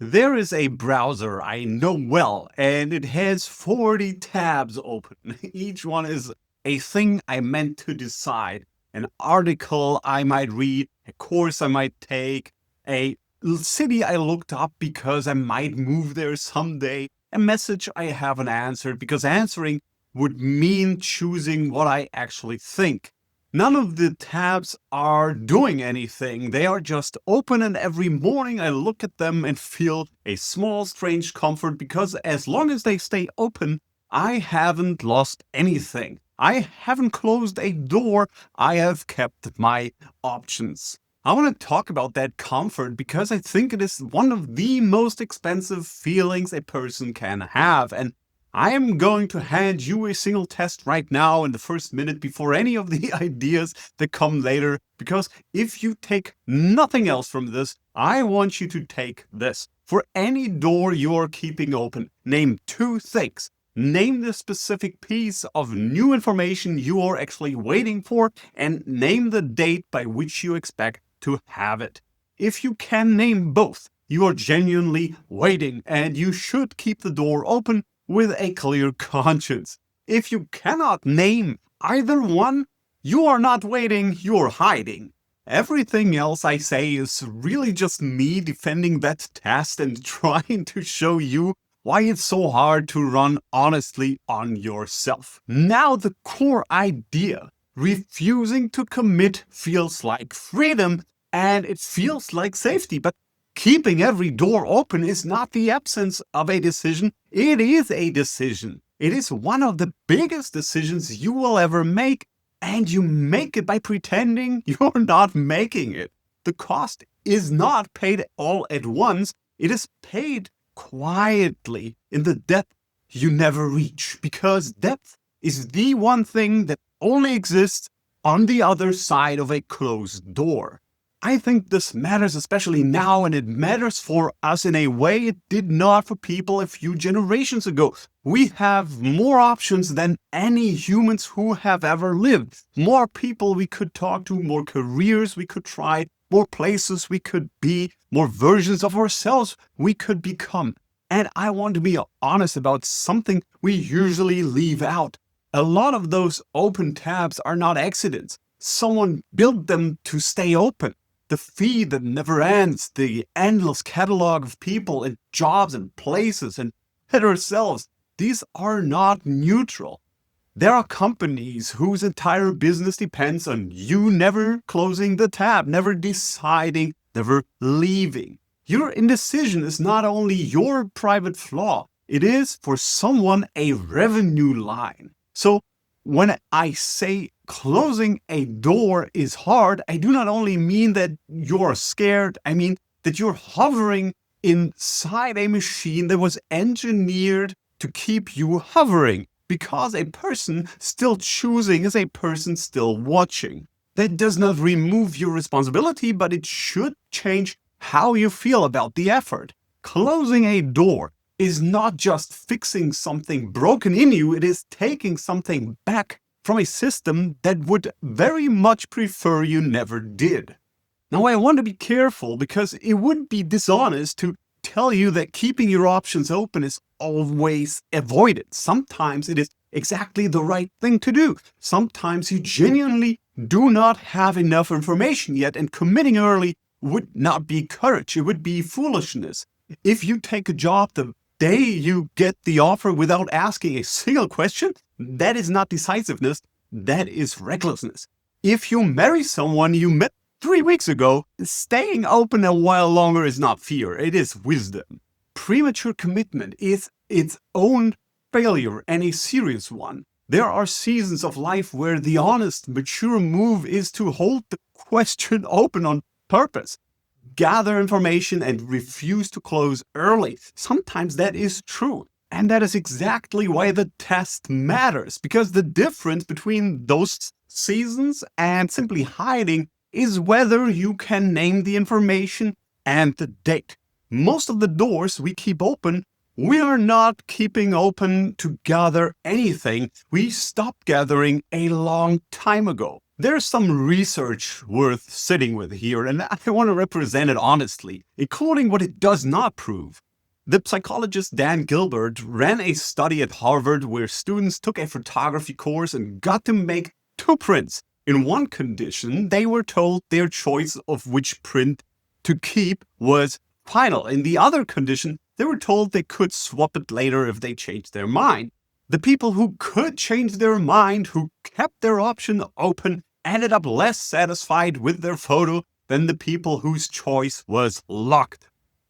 There is a browser I know well, and it has 40 tabs open. Each one is a thing I meant to decide, an article I might read, a course I might take, a city I looked up because I might move there someday, a message I haven't answered because answering would mean choosing what I actually think. None of the tabs are doing anything. They are just open, and every morning I look at them and feel a small, strange comfort because as long as they stay open, I haven't lost anything. I haven't closed a door. I have kept my options. I want to talk about that comfort because I think it is one of the most expensive feelings a person can have. And I am going to hand you a single test right now in the first minute before any of the ideas that come later, because if you take nothing else from this, I want you to take this. For any door you're keeping open, name two things. Name the specific piece of new information you are actually waiting for, and name the date by which you expect to have it. If you can name both, you are genuinely waiting, and you should keep the door open with a clear conscience. If you cannot name either one, you are not waiting, you're hiding. Everything else I say is really just me defending that test and trying to show you why it's so hard to run honestly on yourself. Now, the core idea: refusing to commit feels like freedom and it feels like safety, but keeping every door open is not the absence of a decision. It is a decision. It is one of the biggest decisions you will ever make, and you make it by pretending you're not making it. The cost is not paid all at once. It is paid quietly in the depth you never reach, because depth is the one thing that only exists on the other side of a closed door. I think this matters especially now, and it matters for us in a way it did not for people a few generations ago. We have more options than any humans who have ever lived. More people we could talk to, more careers we could try, more places we could be, more versions of ourselves we could become. And I want to be honest about something we usually leave out. A lot of those open tabs are not accidents. Someone built them to stay open. The feed that never ends, the endless catalog of people and jobs and places and ourselves, these are not neutral. There are companies whose entire business depends on you never closing the tab, never deciding, never leaving. Your indecision is not only your private flaw, it is for someone a revenue line. So when I say closing a door is hard, I do not only mean that you're scared, I mean that you're hovering inside a machine that was engineered to keep you hovering, because a person still choosing is a person still watching. That does not remove your responsibility, but it should change how you feel about the effort. Closing a door is not just fixing something broken in you, it is taking something back from a system that would very much prefer you never did. Now, I want to be careful because it would be dishonest to tell you that keeping your options open is always avoided. Sometimes it is exactly the right thing to do. Sometimes you genuinely do not have enough information yet, and committing early would not be courage, it would be foolishness. If you take a job the day you get the offer without asking a single question, that is not decisiveness, that is recklessness. If you marry someone you met 3 weeks ago, staying open a while longer is not fear, it is wisdom. Premature commitment is its own failure, and a serious one. There are seasons of life where the honest, mature move is to hold the question open on purpose. Gather information and refuse to close early. Sometimes that is true. And that is exactly why the test matters, because the difference between those seasons and simply hiding is whether you can name the information and the date. Most of the doors we keep open, we are not keeping open to gather anything. We stopped gathering a long time ago. There's some research worth sitting with here, and I want to represent it honestly, including what it does not prove. The psychologist Dan Gilbert ran a study at Harvard where students took a photography course and got to make two prints. In one condition, they were told their choice of which print to keep was final. In the other condition, they were told they could swap it later if they changed their mind. The people who could change their mind, who kept their option open, ended up less satisfied with their photo than the people whose choice was locked.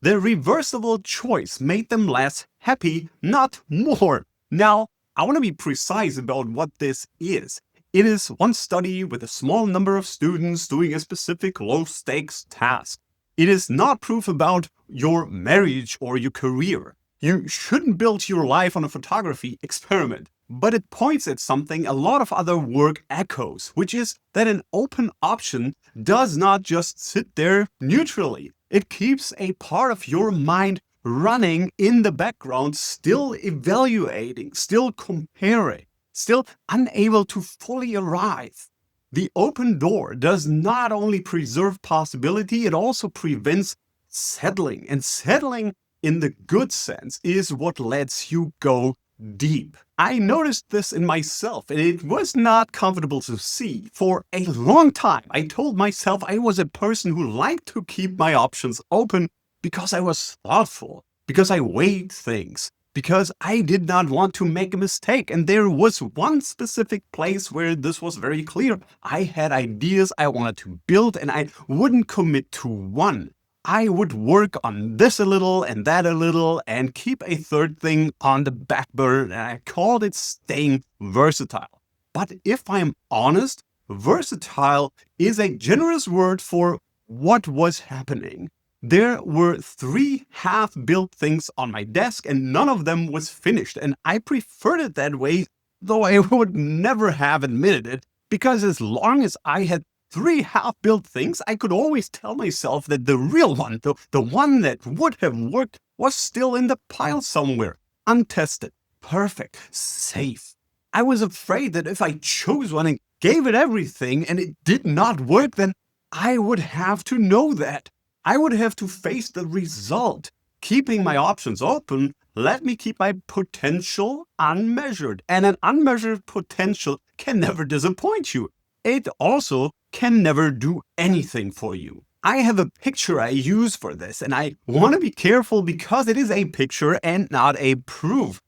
The reversible choice made them less happy, not more. Now, I want to be precise about what this is. It is one study with a small number of students doing a specific low-stakes task. It is not proof about your marriage or your career. You shouldn't build your life on a photography experiment. But it points at something a lot of other work echoes, which is that an open option does not just sit there neutrally. It keeps a part of your mind running in the background, still evaluating, still comparing, still unable to fully arrive. The open door does not only preserve possibility, it also prevents settling. And settling, in the good sense, is what lets you go deep. I noticed this in myself, and it was not comfortable to see. For a long time, I told myself I was a person who liked to keep my options open because I was thoughtful, because I weighed things, because I did not want to make a mistake. And there was one specific place where this was very clear. I had ideas I wanted to build, and I wouldn't commit to one. I would work on this a little and that a little and keep a third thing on the back burner, and I called it staying versatile. But if I'm honest, versatile is a generous word for what was happening. There were 3 half-built things on my desk and none of them was finished, and I preferred it that way, though I would never have admitted it, because as long as I had 3 half-built things, I could always tell myself that the real one, the one that would have worked, was still in the pile somewhere, untested, perfect, safe. I was afraid that if I chose one and gave it everything and it did not work, then I would have to know that. I would have to face the result. Keeping my options open let me keep my potential unmeasured, and an unmeasured potential can never disappoint you. It also can never do anything for you. I have a picture I use for this, and I want to be careful because it is a picture and not a proof.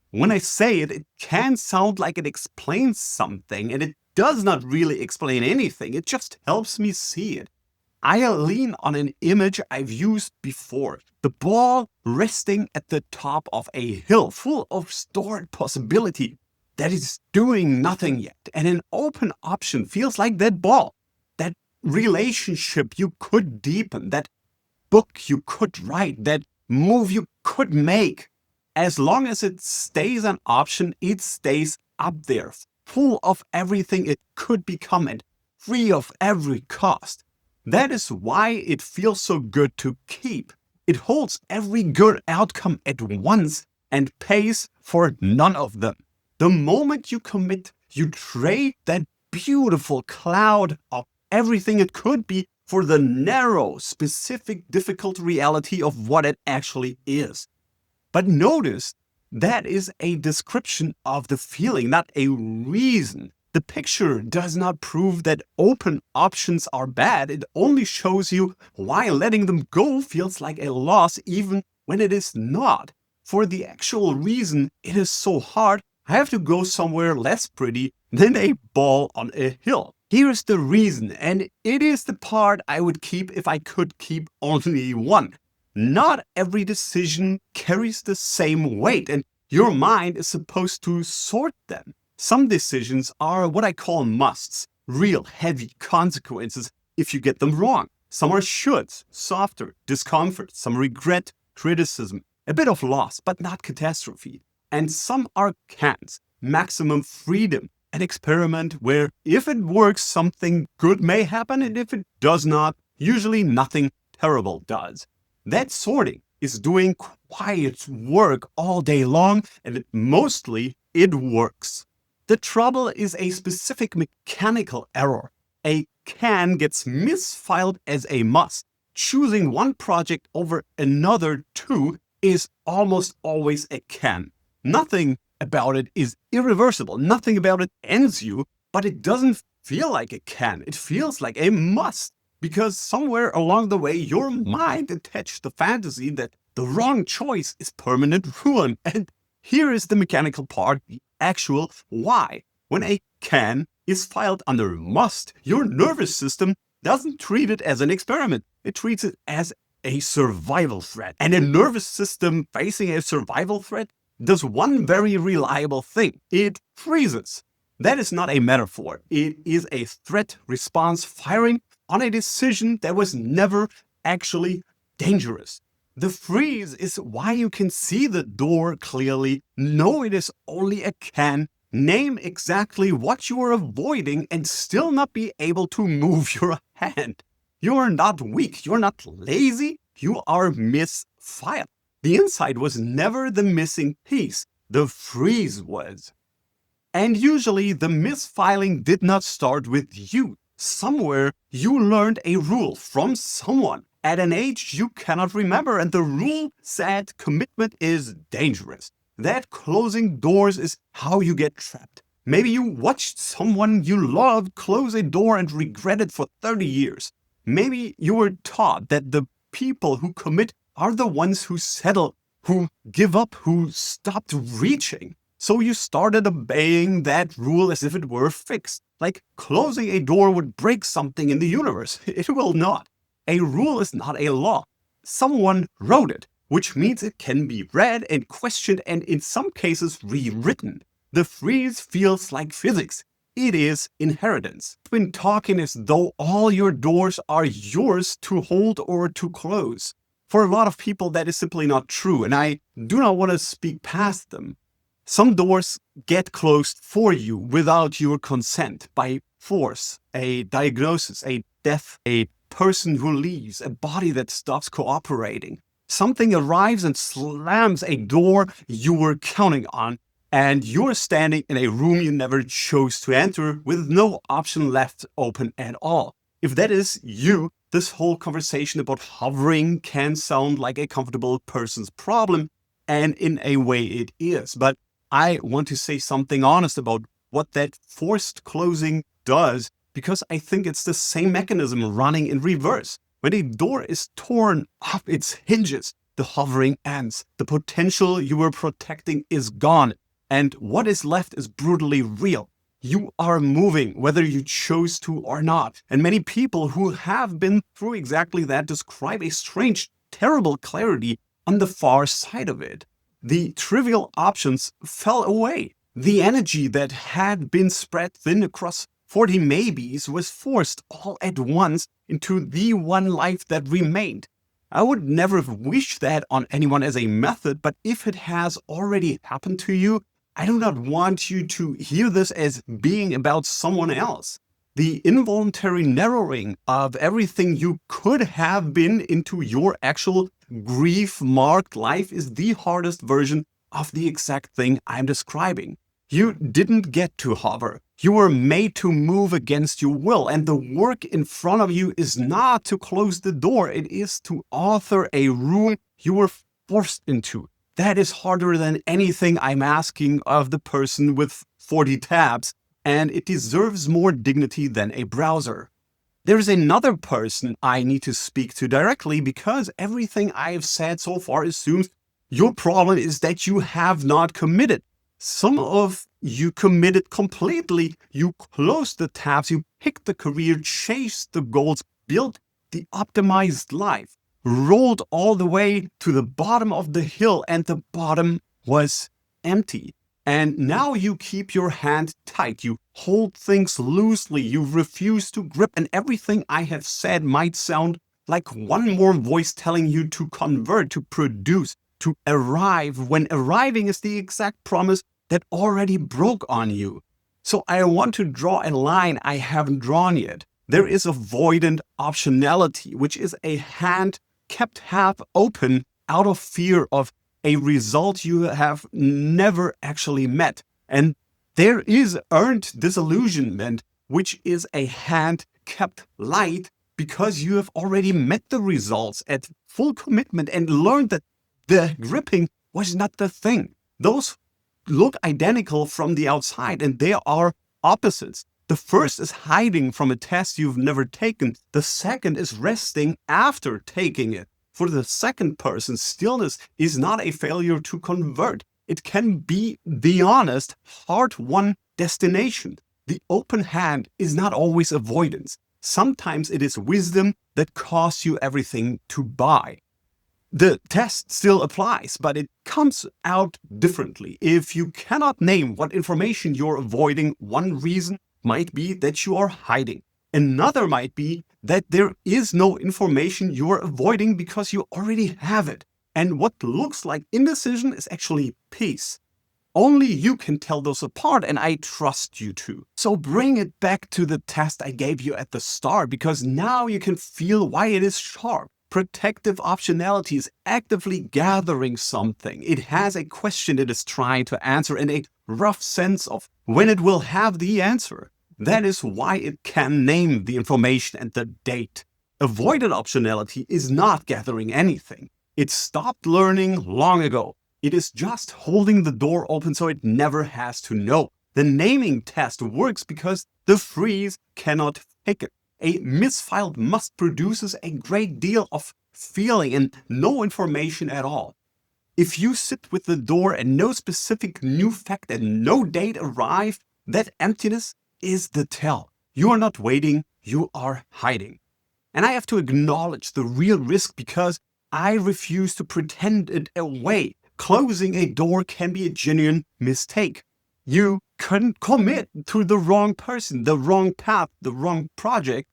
When I say it, it can sound like it explains something, and it does not really explain anything. It just helps me see it. I lean on an image I've used before. The ball resting at the top of a hill full of stored possibility that is doing nothing yet. And an open option feels like that ball, that relationship you could deepen, that book you could write, that move you could make. As long as it stays an option, it stays up there, full of everything it could become and free of every cost. That is why it feels so good to keep. It holds every good outcome at once and pays for none of them. The moment you commit, you trade that beautiful cloud of everything it could be for the narrow, specific, difficult reality of what it actually is. But notice, that is a description of the feeling, not a reason. The picture does not prove that open options are bad. It only shows you why letting them go feels like a loss even when it is not. For the actual reason it is so hard, I have to go somewhere less pretty than a ball on a hill. Here's the reason, and it is the part I would keep if I could keep only one. Not every decision carries the same weight, and your mind is supposed to sort them. Some decisions are what I call musts, real heavy consequences if you get them wrong. Some are shoulds, softer, discomfort, some regret, criticism, a bit of loss, but not catastrophe. And some are cans, maximum freedom, an experiment where if it works, something good may happen, and if it does not, usually nothing terrible does. That sorting is doing quiet work all day long, and mostly it works. The trouble is a specific mechanical error. A can gets misfiled as a must. Choosing one project over another too is almost always a can. Nothing about it is irreversible. Nothing about it ends you, but it doesn't feel like a can. It feels like a must. Because somewhere along the way, your mind attached the fantasy that the wrong choice is permanent ruin. And here is the mechanical part, the actual why. When a can is filed under must, your nervous system doesn't treat it as an experiment. It treats it as a survival threat. And a nervous system facing a survival threat does one very reliable thing. It freezes. That is not a metaphor. It is a threat response firing on a decision that was never actually dangerous. The freeze is why you can see the door clearly, know it is only a can, name exactly what you are avoiding, and still not be able to move your hand. You are not weak, you're not lazy, you are misfiled. The insight was never the missing piece, the freeze was. And usually the misfiling did not start with you. Somewhere you learned a rule from someone at an age you cannot remember, and the rule said commitment is dangerous. That closing doors is how you get trapped. Maybe you watched someone you loved close a door and regret it for 30 years. Maybe you were taught that the people who commit are the ones who settle, who give up, who stopped reaching. So you started obeying that rule as if it were fixed. Like closing a door would break something in the universe. It will not. A rule is not a law. Someone wrote it, which means it can be read and questioned and in some cases rewritten. The freeze feels like physics. It is inheritance. I've been talking as though all your doors are yours to hold or to close. For a lot of people, that is simply not true, and I do not want to speak past them. Some doors get closed for you without your consent, by force, a diagnosis, a death, a person who leaves, a body that stops cooperating. Something arrives and slams a door you were counting on, and you're standing in a room you never chose to enter with no option left open at all. If that is you, this whole conversation about hovering can sound like a comfortable person's problem, and in a way it is. But I want to say something honest about what that forced closing does, because I think it's the same mechanism running in reverse. When a door is torn off its hinges, the hovering ends. The potential you were protecting is gone, and what is left is brutally real. You are moving, whether you chose to or not. And many people who have been through exactly that describe a strange, terrible clarity on the far side of it. The trivial options fell away. The energy that had been spread thin across 40 maybes was forced all at once into the one life that remained. I would never wish that on anyone as a method, but if it has already happened to you, I do not want you to hear this as being about someone else. The involuntary narrowing of everything you could have been into your actual grief-marked life is the hardest version of the exact thing I'm describing. You didn't get to hover. You were made to move against your will, and the work in front of you is not to close the door. It is to author a room you were forced into. That is harder than anything I'm asking of the person with 40 tabs, and it deserves more dignity than a browser. There is another person I need to speak to directly, because everything I've said so far assumes your problem is that you have not committed. Some of you committed completely. You closed the tabs, you picked the career, chased the goals, built the optimized life, rolled all the way to the bottom of the hill, and the bottom was empty. And now you keep your hand tight, you hold things loosely, you refuse to grip, and everything I have said might sound like one more voice telling you to convert, to produce, to arrive, when arriving is the exact promise that already broke on you. So I want to draw a line I haven't drawn yet. There is avoidant optionality, which is a hand kept half open out of fear of a result you have never actually met. And There is earned disillusionment, which is a hand kept light because you have already met the results at full commitment and learned that the gripping was not the thing. Those look identical from the outside, and they are opposites. The first is hiding from a test you've never taken. The second is resting after taking it. For the second person, stillness is not a failure to convert. It can be the honest, hard-won destination. The open hand is not always avoidance. Sometimes it is wisdom that costs you everything to buy. The test still applies, but it comes out differently. If you cannot name what information you're avoiding, one reason might be that you are hiding. Another might be that there is no information you're avoiding because you already have it. And what looks like indecision is actually peace. Only you can tell those apart, and I trust you to. So bring it back to the test I gave you at the start, because now you can feel why it is sharp. Protective optionality is actively gathering something. It has a question it is trying to answer and a rough sense of when it will have the answer. That is why it can name the information and the date. Avoidant optionality is not gathering anything. It stopped learning long ago. It is just holding the door open so it never has to know. The naming test works because the freeze cannot fake it. A misfiled must produces a great deal of feeling and no information at all. If you sit with the door and no specific new fact and no date arrive, that emptiness is the tell. You are not waiting, you are hiding. And I have to acknowledge the real risk because I refuse to pretend it away. Closing a door can be a genuine mistake. You can commit to the wrong person, the wrong path, the wrong project,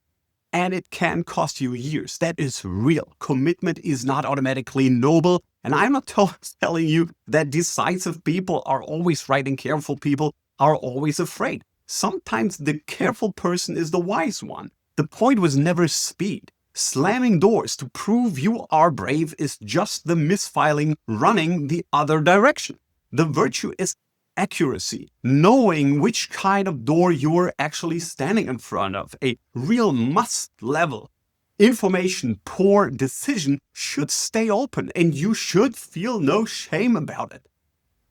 and it can cost you years. That is real. Commitment is not automatically noble. And I'm not telling you that decisive people are always right and careful people are always afraid. Sometimes the careful person is the wise one. The point was never speed. Slamming doors to prove you are brave is just the misfiling running the other direction. The virtue is accuracy, knowing which kind of door you're actually standing in front of, a real must level. Information poor decision should stay open and you should feel no shame about it.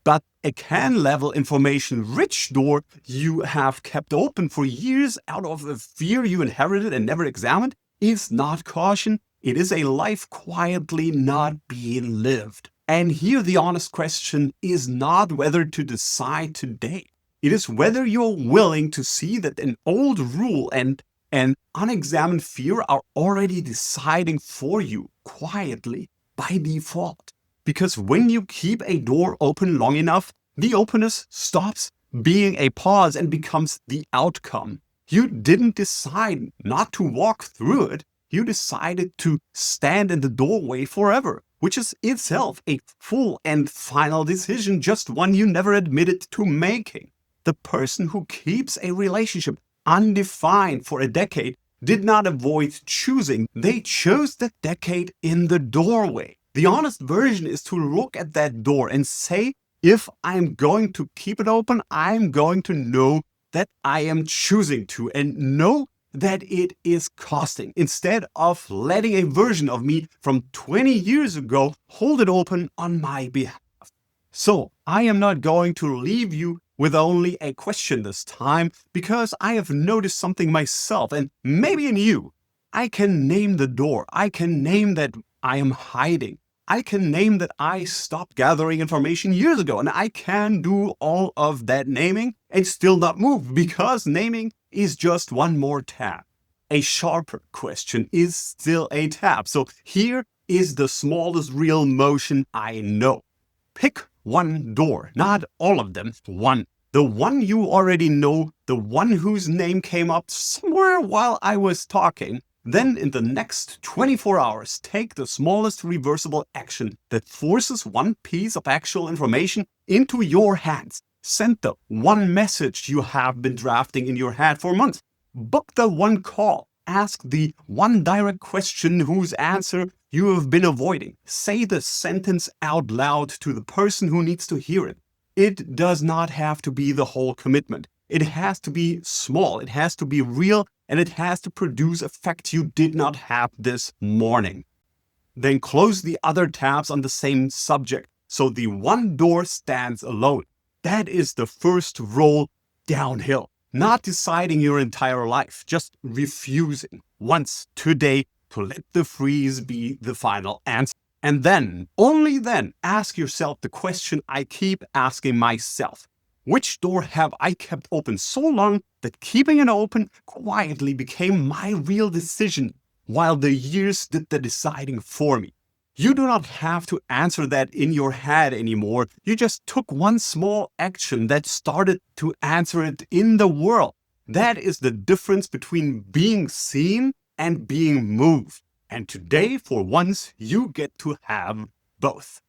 But a can level information rich door you have kept open for years out of a fear you inherited and never examined is not caution. It is a life quietly not being lived. And here the honest question is not whether to decide today. It is whether you're willing to see that an old rule and an unexamined fear are already deciding for you quietly by default. Because when you keep a door open long enough, the openness stops being a pause and becomes the outcome. You didn't decide not to walk through it. You decided to stand in the doorway forever, which is itself a full and final decision, just one you never admitted to making. The person who keeps a relationship undefined for a decade did not avoid choosing. They chose that decade in the doorway. The honest version is to look at that door and say, if I'm going to keep it open, I'm going to know that I am choosing to and know that it is costing, instead of letting a version of me from 20 years ago hold it open on my behalf. So I am not going to leave you with only a question this time, because I have noticed something myself, and maybe in you. I can name the door. I can name that I am hiding. I can name that I stopped gathering information years ago, and I can do all of that naming and still not move, because naming is just one more tab. A sharper question is still a tab. So here is the smallest real motion I know. Pick one door, not all of them, one. The one you already know, the one whose name came up somewhere while I was talking. Then in the next 24 hours, take the smallest reversible action that forces one piece of actual information into your hands. Send the one message you have been drafting in your head for months. Book the one call. Ask the one direct question whose answer you have been avoiding. Say the sentence out loud to the person who needs to hear it. It does not have to be the whole commitment. It has to be small, it has to be real, and it has to produce effect you did not have this morning. Then close the other tabs on the same subject, so the one door stands alone. That is the first roll downhill. Not deciding your entire life, just refusing once today to let the freeze be the final answer. And then, only then, ask yourself the question I keep asking myself. Which door have I kept open so long that keeping it open quietly became my real decision, while the years did the deciding for me? You do not have to answer that in your head anymore. You just took one small action that started to answer it in the world. That is the difference between being seen and being moved. And today, for once, you get to have both.